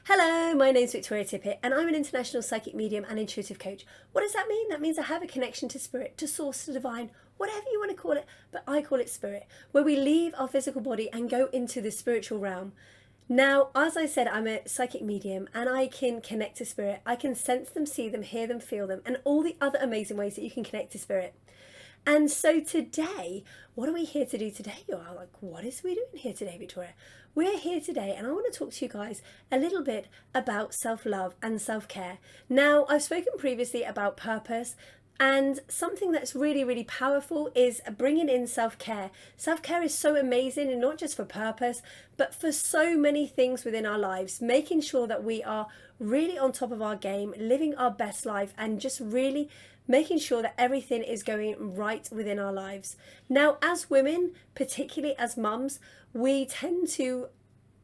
Hello, my name's Victoria Tippett and I'm an international psychic medium and intuitive coach. What does that mean? That means I have a connection to spirit, to source, to divine, whatever you want to call it, but I call it spirit, where we leave our physical body and go into the spiritual realm. Now, as I said, I'm a psychic medium and I can connect to spirit. I can sense them, see them, hear them, feel them, and all the other amazing ways that you can connect to spirit. And so today, what are we here to do today? You are like, what is we doing here today, Victoria? We're here today and I want to talk to you guys a little bit about self-love and self-care. Now, I've spoken previously about purpose, and something that's really, really powerful is bringing in self-care. Self-care is so amazing, and not just for purpose, but for so many things within our lives. Making sure that we are really on top of our game, living our best life, and just really making sure that everything is going right within our lives. Now, as women, particularly as mums, we tend to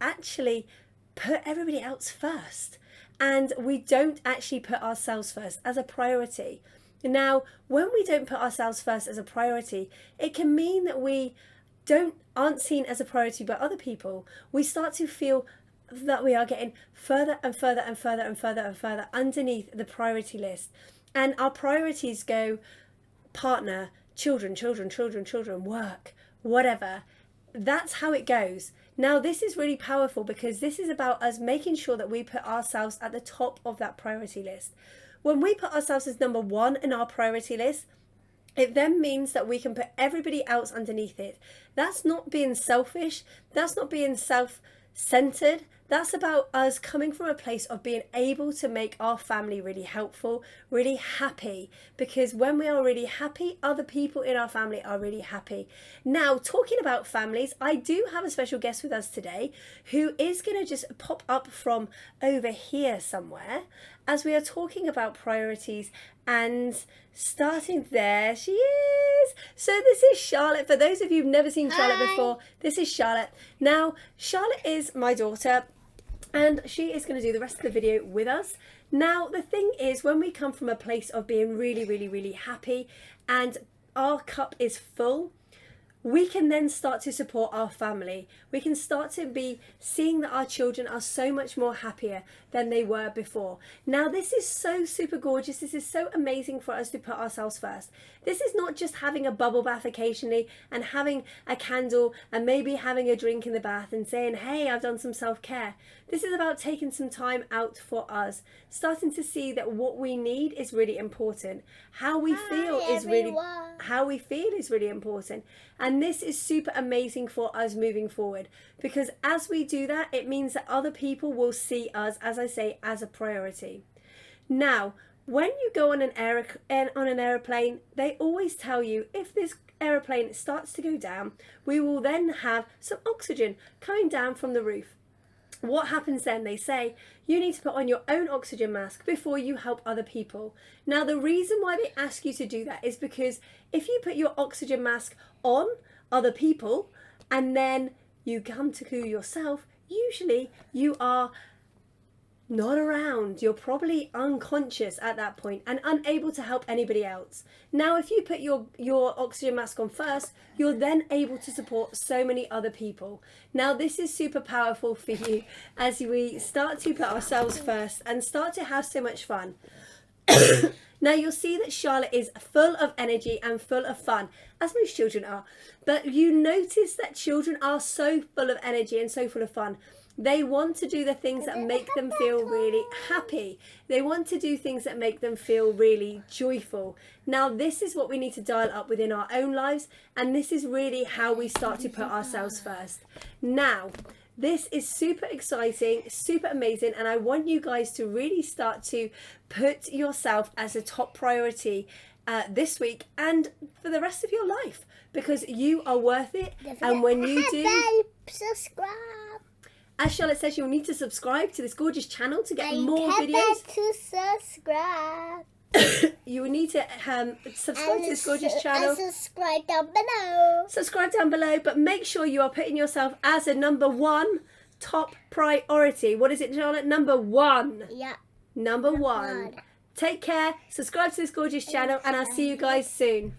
actually put everybody else first, and we don't actually put ourselves first as a priority. Now, when we don't put ourselves first as a priority, it can mean that we aren't seen as a priority by other people. We start to feel that we are getting further and further and further and further and further underneath the priority list. And our priorities go partner, children, work, whatever. That's how it goes. Now, this is really powerful because this is about us making sure that we put ourselves at the top of that priority list. When we put ourselves as number one in our priority list, it then means that we can put everybody else underneath it. That's not being selfish. That's not being self-centered. That's about us coming from a place of being able to make our family really helpful, really happy. Because when we are really happy, other people in our family are really happy. Now, talking about families, I do have a special guest with us today who is going to just pop up from over here somewhere as we are talking about priorities. And starting there, she is. So this is Charlotte. For those of you who've never seen Charlotte before, this is Charlotte. Now, Charlotte is my daughter, and she is going to do the rest of the video with us. Now, the thing is, when we come from a place of being really, really, really happy and our cup is full, we can then start to support our family. We can start to be seeing that our children are so much more happier than they were before. Now, this is so super gorgeous. This is so amazing for us to put ourselves first. This is not just having a bubble bath occasionally and having a candle and maybe having a drink in the bath and saying, hey, I've done some self-care. This is about taking some time out for us, starting to see that what we need is really important. How we feel is really important. And this is super amazing for us moving forward, because as we do that, it means that other people will see us, as I say, as a priority. Now, when you go on an aeroplane, they always tell you if this aeroplane starts to go down, we will then have some oxygen coming down from the roof. What happens then? They say you need to put on your own oxygen mask before you help other people. Now, the reason why they ask you to do that is because if you put your oxygen mask on other people and then you come to cool yourself, usually you are not around. You're probably unconscious at that point and unable to help anybody else. Now, if you put your oxygen mask on first, you're then able to support so many other people. Now, this is super powerful for you as we start to put ourselves first and start to have so much fun. Now, you'll see that Charlotte is full of energy and full of fun, as most children are. But you notice that children are so full of energy and so full of fun. They want to do the things that make them feel really happy. They want to do things that make them feel really joyful. Now, this is what we need to dial up within our own lives, and this is really how we start to put ourselves first. Now, this is super exciting, super amazing, and I want you guys to really start to put yourself as a top priority this week and for the rest of your life, because you are worth it. And when you do, subscribe. As Charlotte says, you'll need to subscribe to this gorgeous channel to get more videos. To subscribe. You will need to subscribe to this gorgeous channel. And subscribe down below. Subscribe down below, but make sure you are putting yourself as a number one top priority. What is it, Charlotte? Number one. Yeah. Number one. Take care, subscribe to this gorgeous channel, and I'll see you guys soon.